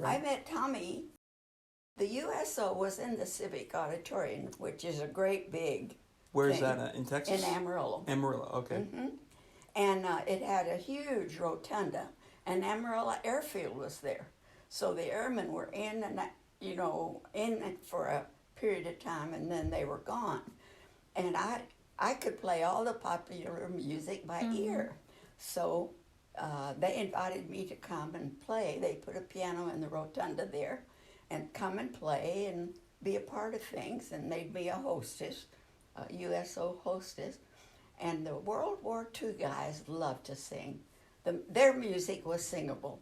I met Tommy. The USO was in the Civic Auditorium, which is a great big Where is thing. that at? In Texas? In Amarillo. Amarillo, okay. Mm-hmm. And it had a huge rotunda, and Amarillo Airfield was there. So the airmen were in and, in for a period of time, and then they were gone. And I could play all the popular music by ear. So they invited me to come and play. They put a piano in the rotunda there and come and play and be a part of things, and made me a hostess, a USO hostess. And the World War II guys loved to sing. Their music was singable.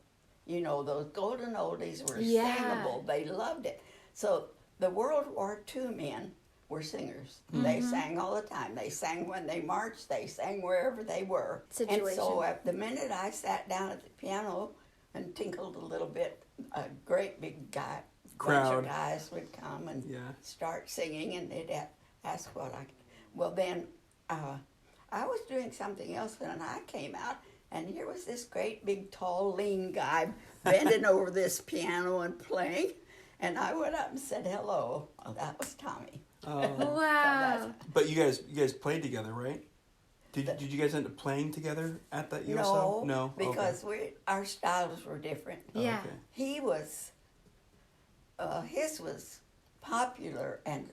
Those golden oldies were singable. They loved it. So the World War II men were singers. They sang all the time. They sang when they marched. They sang wherever they were. Situation. And so at the minute I sat down at the piano and tinkled a little bit, a great big bunch of guys would come and start singing, and they'd ask what I. Well, then I was doing something else, and I came out, and here was this great big tall lean guy bending over this piano and playing, and I went up and said hello. Well, that was Tommy. Oh. Wow. But you guys played together, right? Did you guys end up playing together at that USO? No, because our styles were different. Yeah. Okay. He was, his was popular and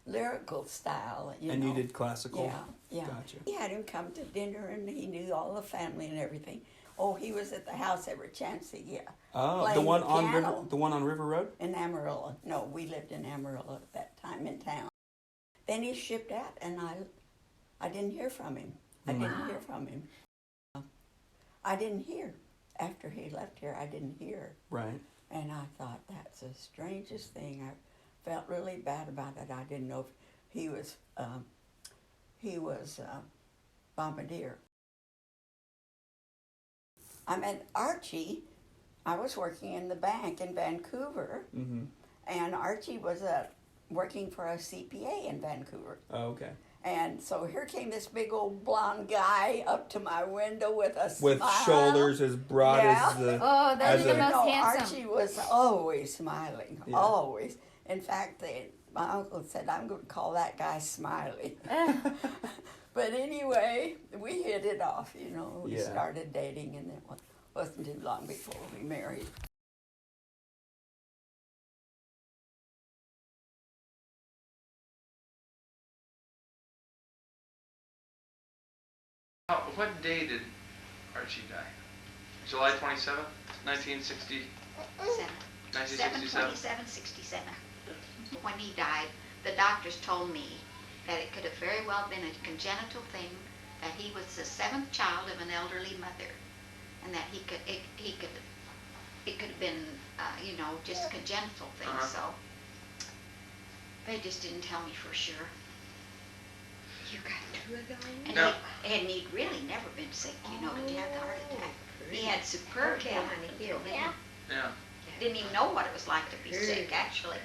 lyrical style. And you did classical? Yeah. Gotcha. He had him come to dinner, and he knew all the family and everything. Oh, he was at the house every chance he got. Oh, playing the one on River Road? In Amarillo. No, we lived in Amarillo at that time in town. Then he shipped out, and I didn't hear from him. I didn't hear from him. I didn't hear. After he left here, I didn't hear. Right. And I thought, that's the strangest thing. I felt really bad about it. I didn't know if he was bombardier. I met Archie. I was working in the bank in Vancouver, and Archie was working for a CPA in Vancouver. Oh, okay. And so here came this big old blonde guy up to my window with a With smile. shoulders as broad as the... Oh, that's as the a- most handsome. Archie was always smiling, Yeah. always. In fact, my uncle said, I'm going to call that guy Smiley. But anyway, we hit it off, We started dating, and it wasn't too long before we married. What day did Archie die? July 27th, 1960, 1967? 7/27/67. When he died, the doctors told me that it could have very well been a congenital thing, that he was the seventh child of an elderly mother, and that it could have been, just congenital things. So they just didn't tell me for sure. You got two of those? And, No. he'd really never been sick, to have a heart attack. He had superb health until then. Yeah. Didn't even know what it was like to be sick, actually.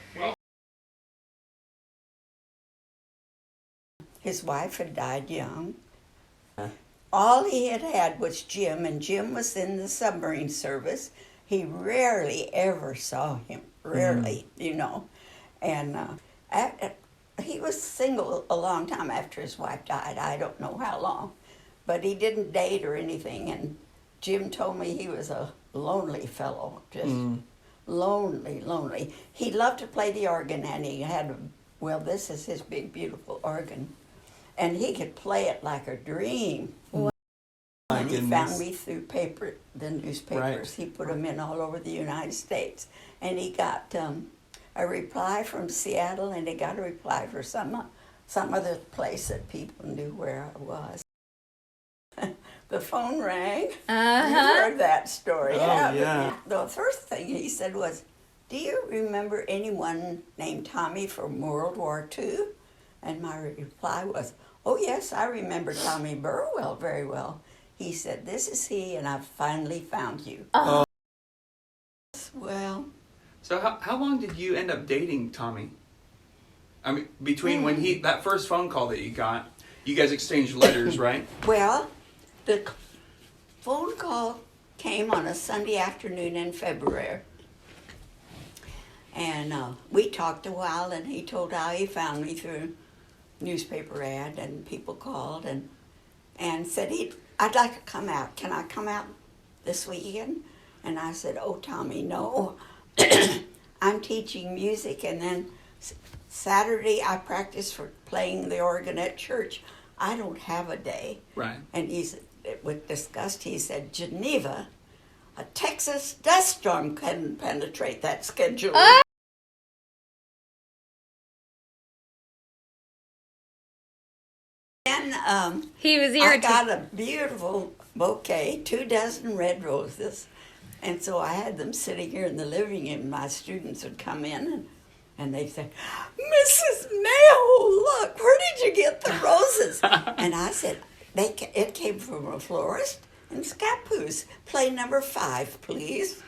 His wife had died young. All he had was Jim, and Jim was in the submarine service. He rarely ever saw him, rarely, And he was single a long time after his wife died. I don't know how long. But he didn't date or anything, and Jim told me he was a lonely fellow, just lonely. He loved to play the organ, and he had, this is his big, beautiful organ. And he could play it like a dream. And he found me through the newspapers. Right. He put them in all over the United States. And he got a reply from Seattle, and he got a reply for some other place that people knew where I was. The phone rang. You heard that story. Oh, yeah. The first thing he said was, do you remember anyone named Tommy from World War II? And my reply was, oh, yes, I remember Tommy Burwell very well. He said, this is he, and I've finally found you. Oh. Well. So how long did you end up dating Tommy? I mean, between when that first phone call that you got, you guys exchanged letters, right? Well, the phone call came on a Sunday afternoon in February. And we talked a while, and he told how he found me through a newspaper ad, and people called and said, I'd like to come out. Can I come out this weekend? And I said, oh, Tommy, no. I'm teaching music, and then Saturday I practice for playing the organ at church. I don't have a day. Right. And with disgust, he said, Geneva, a Texas dust storm couldn't penetrate that schedule. Then He was I irritated. got a beautiful bouquet, 24 red roses. And so I had them sitting here in the living room. My students would come in and they'd say, Mrs. Mayo, look, where did you get the roses? And I said, it came from a florist in Scappoose. Play number 5, please.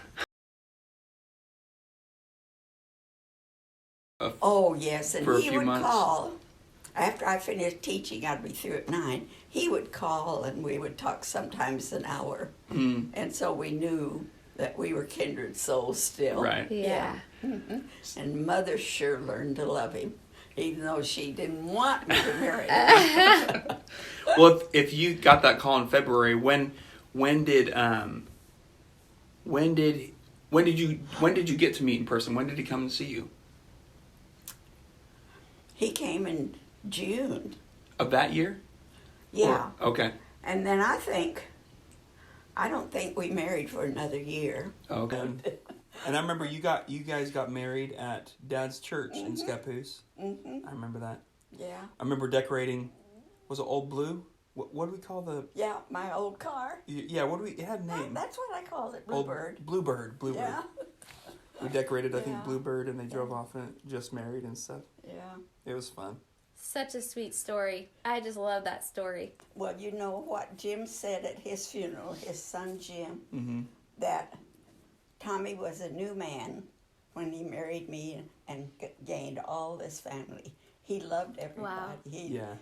Oh, yes, and For a he few would months. call. After I finished teaching, I'd be through at 9. He would call, and we would talk sometimes an hour. Mm. And so we knew that we were kindred souls still. Right. Yeah. And Mother sure learned to love him, even though she didn't want me to marry him. Well, if you got that call in February, when did you get to meet in person? When did he come and see you? He came in June. Of that year? Yeah. Or- okay. And then I don't think we married for another year. Okay. And I remember you guys got married at Dad's church in Scappoose. Mm-hmm. I remember that. Yeah. I remember decorating. Was it Old Blue? What do we call the? Yeah, my old car. Yeah. What do we? It had a name. That's what I called it, Old- Bluebird. Bluebird. Bluebird. Yeah. We decorated, I think, Yeah. Bluebird, and they drove off and just married and stuff. Yeah. It was fun. Such a sweet story. I just love that story. Well, you know what Jim said at his funeral, his son Jim, Mm-hmm. that Tommy was a new man when he married me and gained all this family. He loved everybody. Wow. He, Yeah.